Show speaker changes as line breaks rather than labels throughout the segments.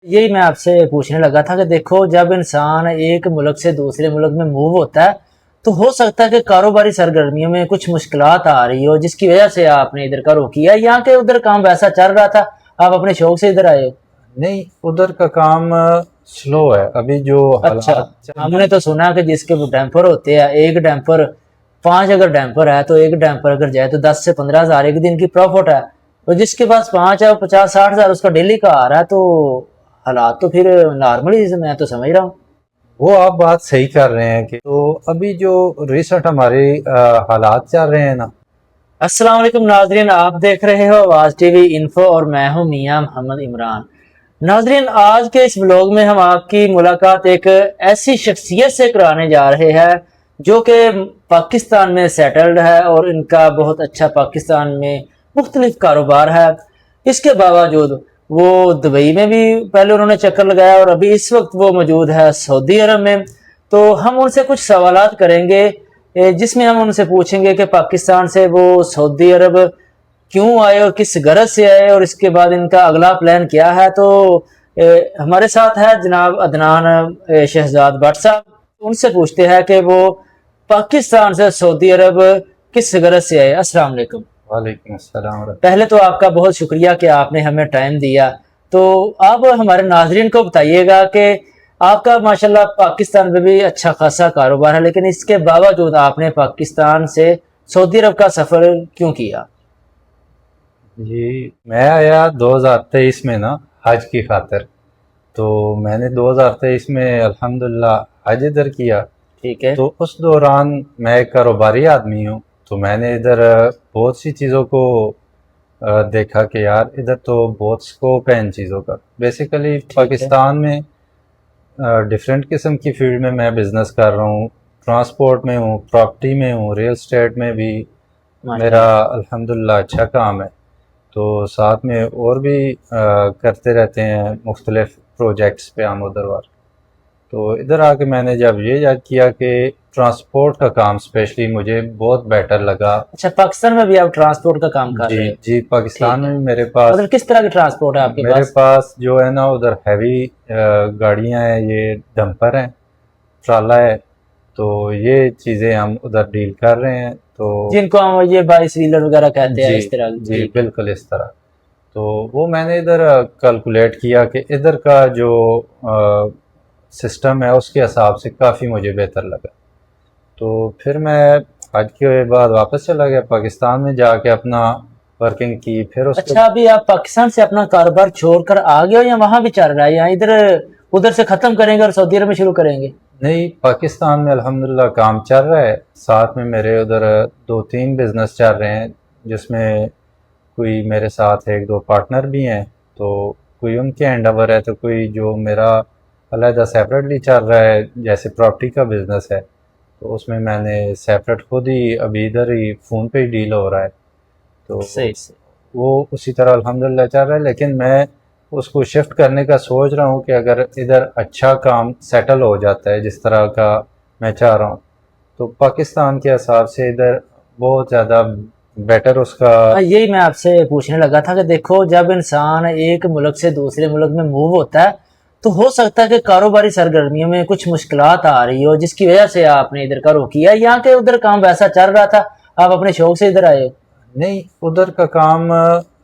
यही मैं आपसे पूछने लगा था कि देखो, जब इंसान एक मुल्क से दूसरे मुल्क में मूव होता है तो हो सकता है कि कारोबारी सरगर्मियों में कुछ मुश्किलात आ रही हो, जिसकी वजह से आपने इधर का रुख किया, या कि उधर काम वैसा चल रहा था, आप अपने शौक से इधर आए हो?
नहीं, उधर का काम स्लो है अभी जो
अच्छा,
हालात चल
हमने तो सुना कि जिसके वो डैम्पर होते हैं, एक डैम्पर 5 अगर डैम्पर है तो एक डैम्पर अगर जाए तो 10 से 15 हजार एक दिन की प्रॉफिट है। तो जिसके पास 5 है, 50-60 हजार उसका डेली का आ रहा है, तो हालात तो फिर नॉर्मल ही, मैं तो समझ रहा हूँ।
वो आप बात सही कर रहे हैं कि तो अभी जो रिसेंट हमारे हालात चल रहे हैं ना।
अस्सलाम वालेकुम नाजरीन, आप देख रहे हो आवाज टीवी इन्फो और मैं हूं मियां मोहम्मद इमरान। नाजरीन, आज के इस व्लॉग में हम आपकी मुलाकात एक ऐसी शख्सियत से कराने जा रहे हैं जो कि पाकिस्तान में सेटल्ड है और इनका बहुत अच्छा पाकिस्तान में मुख्तलिफ कारोबार है। इसके बावजूद वो दुबई में भी पहले उन्होंने चक्कर लगाया और अभी इस वक्त वो मौजूद है सऊदी अरब में। तो हम उनसे कुछ सवालात करेंगे, जिसमें हम उनसे पूछेंगे कि पाकिस्तान से वो सऊदी अरब क्यों आए और किस गरज से आए, और इसके बाद इनका अगला प्लान क्या है। तो हमारे साथ है जनाब अदनान शहजाद भट्ट साहब। उनसे पूछते हैं कि वो पाकिस्तान से सऊदी अरब किस गरज से आए। अस्सलाम वालेकुम।
वालेकुम अस्सलाम।
पहले तो आपका बहुत शुक्रिया कि आपने हमें टाइम दिया। तो आप हमारे नाजरीन को बताइएगा कि आपका माशाल्लाह पाकिस्तान में भी अच्छा खासा कारोबार है, लेकिन इसके बावजूद आपने पाकिस्तान से सऊदी अरब का सफ़र क्यों किया?
जी, मैं आया 2023 में ना हज की खातिर। तो मैंने 2023 में अल्हम्दुलिल्लाह हज इधर किया।
ठीक है।
तो उस दौरान मैं एक कारोबारी आदमी हूँ, तो मैंने इधर बहुत सी चीज़ों को देखा कि यार इधर तो बहुत स्कोप है इन चीज़ों का। बेसिकली
ठीक है।
पाकिस्तान में डिफरेंट किस्म की फील्ड में मैं बिज़नेस कर रहा हूँ। ट्रांसपोर्ट में हूँ, प्रॉपर्टी में हूँ, रियल स्टेट में भी मेरा
माशाल्लाह।
अल्हम्दुलिल्लाह अच्छा काम है। तो साथ में और भी करते रहते हैं मुख्तलिफ प्रोजेक्ट्स पे आमोदरवार। तो इधर आके मैंने जब ये याद किया कि ट्रांसपोर्ट का काम स्पेशली मुझे बहुत बेटर लगा।
अच्छा, पाकिस्तान में भी आप ट्रांसपोर्ट का काम कर
जी
रहे हो?
जी, पाकिस्तान
ठीक
में
है।
भी मेरे पास
मतलब किस तरह की ट्रांसपोर्ट है आपके
मेरे
पास?
पास जो है ना उधर हैवी गाड़ियां हैं, ये डंपर हैं, ट्राला है। तो ये चीज़ें हम उधर डील कर रहे हैं। तो
जिनको हम ये 22 व्हीलर वगैरह कहते हैं,
जी
इस तरह की?
जी,
ठीक है।
बिल्कुल इस तरह। तो वो मैंने इधर कैलकुलेट किया कि इधर का जो सिस्टम है उसके हिसाब से काफ़ी मुझे बेहतर लगा। तो फिर मैं हज के बाद वापस चला गया पाकिस्तान में, जाके अपना वर्किंग की। फिर उसके
अच्छा, अभी आप पाकिस्तान से अपना कारोबार छोड़कर आ गए हो या वहां भी चल रहा है, या इधर उधर से खत्म करेंगे और सऊदी अरब में शुरू करेंगे?
नहीं, पाकिस्तान में अल्हम्दुलिल्लाह काम चल रहा है। साथ में मेरे उधर 2-3 बिजनेस चल रहे हैं, जिसमें कोई मेरे साथ एक दो पार्टनर भी हैं। तो कोई उनके हैंडओवर है, तो कोई जो मेरा अलहदा सेपरेटली चल रहा है, जैसे प्रॉपर्टी का बिजनेस है। तो उसमें मैंने सेपरेट खुद ही अभी इधर ही फ़ोन पे ही डील हो रहा है। तो
सही सही।
वो उसी तरह अल्हम्दुलिल्लाह चल रहा है। लेकिन मैं उसको शिफ्ट करने का सोच रहा हूँ कि अगर इधर अच्छा काम सेटल हो जाता है जिस तरह का मैं चाह रहा हूँ, तो पाकिस्तान के हिसाब से इधर बहुत ज़्यादा बेटर उसका।
हाँ, यही मैं आपसे पूछने लगा था कि देखो, जब इंसान एक मुल्क से दूसरे मुल्क में मूव होता है तो हो सकता है कि कारोबारी सरगर्मियों में कुछ मुश्किलात आ रही हो, जिसकी वजह से आपने इधर का रुख किया, या कि उधर काम वैसा चल रहा था, आप अपने शौक से इधर आए हो?
नहीं, उधर का काम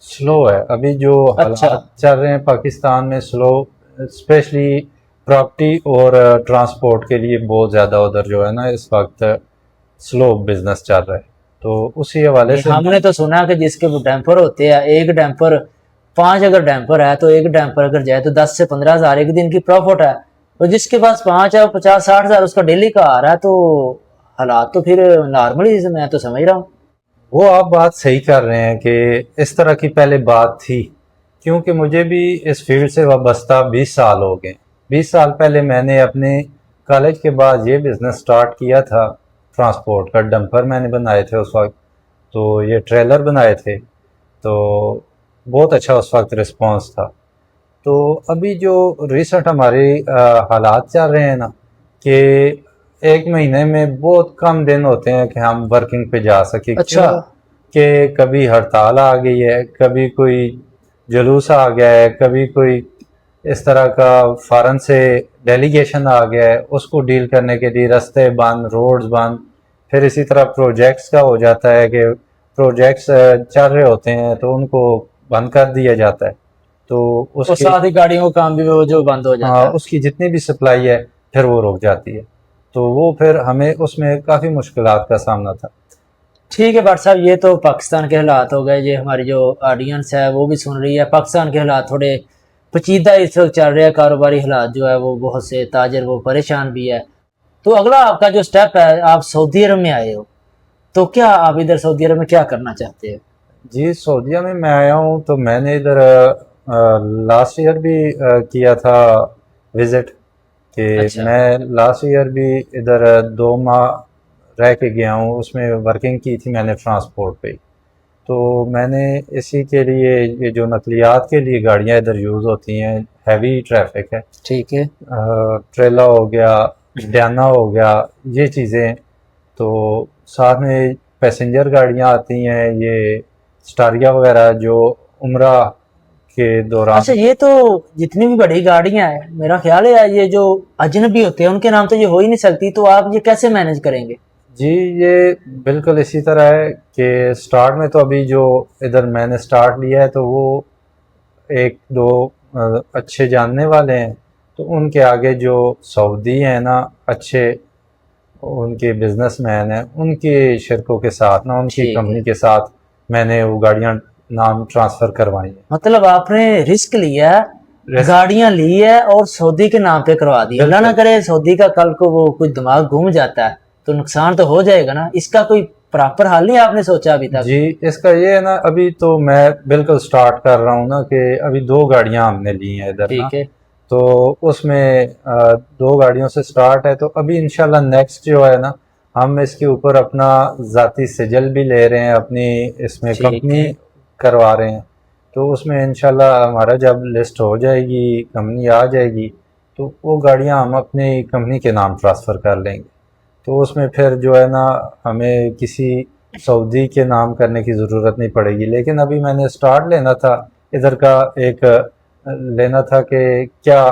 स्लो है अभी जो
अच्छा।
हालात चल रहे हैं पाकिस्तान में, स्लो। स्पेशली प्रॉपर्टी और ट्रांसपोर्ट के लिए बहुत ज़्यादा उधर जो है ना इस वक्त स्लो बिजनेस चल रहा है। तो उसी हवाले
नहीं,
से
हमने तो सुना कि जिसके वो डैम्पर होते हैं, एक डैम्पर 5 अगर डैम्पर है तो एक डैम्पर अगर जाए तो 10 से 15 हजार एक दिन की प्रॉफिट है। तो जिसके पास 5 है, 50-60 हजार उसका डेली का आ रहा है, तो हालात तो फिर नॉर्मल ही, मैं तो समझ रहा हूँ।
वो आप बात सही कर रहे हैं कि इस तरह की पहले बात थी, क्योंकि मुझे भी इस फील्ड से वाबस्ता 20 साल हो गए। 20 साल पहले मैंने अपने कॉलेज के बाद ये बिज़नेस स्टार्ट किया था। ट्रांसपोर्ट का डंपर मैंने बनाए थे उस वक्त, तो ये ट्रेलर बनाए थे। तो बहुत अच्छा उस वक्त रिस्पांस था। तो अभी जो रिसेंट हमारे हालात चल रहे हैं ना, कि एक महीने में बहुत कम दिन होते हैं कि हम वर्किंग पे जा सके।
अच्छा।
क्यों कि कभी हड़ताल आ गई है, कभी कोई जुलूस आ गया है, कभी कोई اس طرح کا فارن سے ڈیلیگیشن آ گیا ہے، اس کو ڈیل کرنے کے لیے رستے بند، روڈز بند. پھر اسی طرح پروجیکٹس کا ہو جاتا ہے کہ پروجیکٹس چل رہے ہوتے ہیں تو ان کو بند کر دیا جاتا ہے، تو اس
اور
کی
ساتھ ہی گاڑیوں کا کام بھی وہ جو بند ہو جاتا ہے.
اس کی جتنی بھی سپلائی ہے پھر وہ رک جاتی ہے، تو وہ پھر ہمیں اس میں کافی مشکلات کا سامنا تھا.
ٹھیک ہے بٹ صاحب، یہ تو پاکستان کے حالات ہو گئے. یہ ہماری جو آڈینس ہے وہ بھی سن رہی ہے. پاکستان کے حالات تھوڑے پیچیدہ اس وقت چل رہے ہیں، کاروباری حالات جو ہے وہ بہت سے تاجر وہ پریشان بھی ہے. تو اگلا آپ کا جو سٹیپ ہے، آپ سعودی عرب میں آئے ہو، تو کیا آپ ادھر سعودی عرب میں کیا کرنا چاہتے ہو؟
جی سعودیہ میں آیا ہوں، تو میں نے ادھر لاسٹ ایئر بھی کیا تھا وزٹ، کہ
اچھا.
میں لاسٹ ایئر بھی ادھر 2 ماہ رہ کے گیا ہوں. اس میں ورکنگ کی تھی میں نے ٹرانسپورٹ پہ. تو میں نے اسی کے لیے یہ جو نقلیات کے لیے گاڑیاں ادھر یوز ہوتی ہیں، ہیوی ٹریفک ہے،
ٹھیک ہے.
ٹریلا ہو گیا، ڈیانا ہو گیا، یہ چیزیں. تو ساتھ میں پیسنجر گاڑیاں آتی ہیں، یہ سٹاریا وغیرہ جو عمرہ کے دوران.
اچھا، یہ تو جتنی بھی بڑی گاڑیاں ہیں، میرا خیال ہے یہ جو اجنبی ہوتے ہیں ان کے نام تو یہ ہو ہی نہیں سکتی، تو آپ یہ کیسے مینج کریں گے؟
جی یہ بالکل اسی طرح ہے کہ سٹارٹ میں تو ابھی جو ادھر میں نے سٹارٹ لیا ہے تو وہ 1-2 اچھے جاننے والے ہیں، تو ان کے آگے جو سعودی ہیں نا اچھے، ان کے بزنس مین ہیں، ان کے شرکوں کے ساتھ نا، ان کی
ٹھیک ہے.
کمپنی کے ساتھ میں نے وہ گاڑیاں نام ٹرانسفر کروائی ہیں.
مطلب آپ نے رسک لیا ہے،
رسک-
گاڑیاں لی ہے اور سعودی کے نام پہ کروا دی. اللہ نہ
بالکل.
کرے سعودی کا کل کو وہ کچھ دماغ گھوم جاتا ہے تو نقصان تو ہو جائے گا نا. اس کا کوئی پراپر حل نہیں آپ نے سوچا ابھی تک؟
جی اس کا یہ ہے نا، ابھی تو میں بالکل سٹارٹ کر رہا ہوں نا، کہ ابھی 2 گاڑیاں ہم نے لی ہیں ادھر نا،
ٹھیک ہے.
تو اس میں 2 گاڑیوں سے سٹارٹ ہے. تو ابھی انشاءاللہ نیکسٹ جو ہے نا، ہم اس کے اوپر اپنا ذاتی سجل بھی لے رہے ہیں، اپنی اس میں
ٹھیک
کمپنی
ہے.
کروا رہے ہیں. تو اس میں انشاءاللہ ہمارا جب لسٹ ہو جائے گی، کمپنی آ جائے گی، تو وہ گاڑیاں ہم اپنی کمپنی کے نام ٹرانسفر کر لیں گے. تو اس میں پھر جو ہے نا ہمیں کسی سعودی کے نام کرنے کی ضرورت نہیں پڑے گی. لیکن ابھی میں نے سٹارٹ لینا تھا ادھر کا، ایک لینا تھا کہ کیا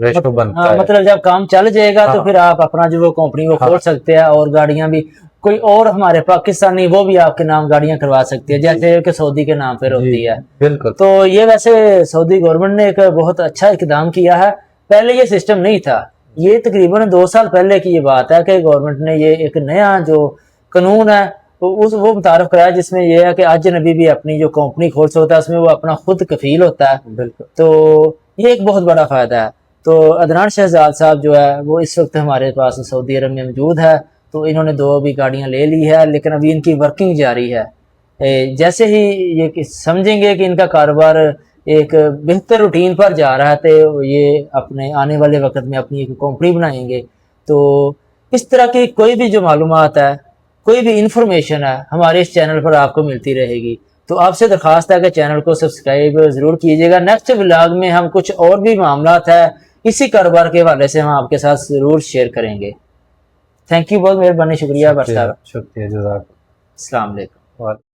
ریشو بنتا ہے.
مطلب جب کام چل جائے گا تو
ہاں.
پھر آپ اپنا جو وہ کمپنی وہ
ہاں.
کھول سکتے ہیں، اور گاڑیاں بھی کوئی اور ہمارے پاکستانی وہ بھی آپ کے نام گاڑیاں کروا سکتی ہے، جیسے کہ سعودی کے نام پہ
جی
ہوتی ہے.
بالکل.
تو یہ ویسے سعودی گورنمنٹ نے ایک بہت اچھا اقدام کیا ہے. پہلے یہ سسٹم نہیں تھا. یہ تقریباً 2 سال پہلے کی یہ بات ہے کہ گورنمنٹ نے یہ ایک نیا جو قانون ہے وہ متعارف کرایا، جس میں یہ ہے کہ اجنبی بھی اپنی جو کمپنی کھول سکتا ہے، اس میں وہ اپنا خود کفیل ہوتا ہے.
بالکل.
تو یہ ایک بہت بڑا فائدہ ہے. تو عدنان شہزاد صاحب جو ہے وہ اس وقت ہمارے پاس سعودی عرب میں موجود ہے. تو انہوں نے 2 بھی گاڑیاں لے لی ہے، لیکن ابھی ان کی ورکنگ جاری ہے. جیسے ہی یہ سمجھیں گے کہ ان کا کاروبار ایک بہتر روٹین پر جا رہا ہے تو یہ اپنے آنے والے وقت میں اپنی ایک کمپنی بنائیں گے. تو اس طرح کی کوئی بھی جو معلومات ہے، کوئی بھی انفارمیشن ہے، ہمارے اس چینل پر آپ کو ملتی رہے گی. تو آپ سے درخواست ہے کہ چینل کو سبسکرائب ضرور کیجیے گا. نیکسٹ ولاگ میں ہم کچھ اور بھی معاملات ہیں اسی کاروبار کے حوالے سے ہم آپ کے ساتھ ضرور شیئر کریں گے. تھینک یو، بہت مہربانی، شکریہ بٹ صاحب.
شکریہ جزاک.
السلام علیکم.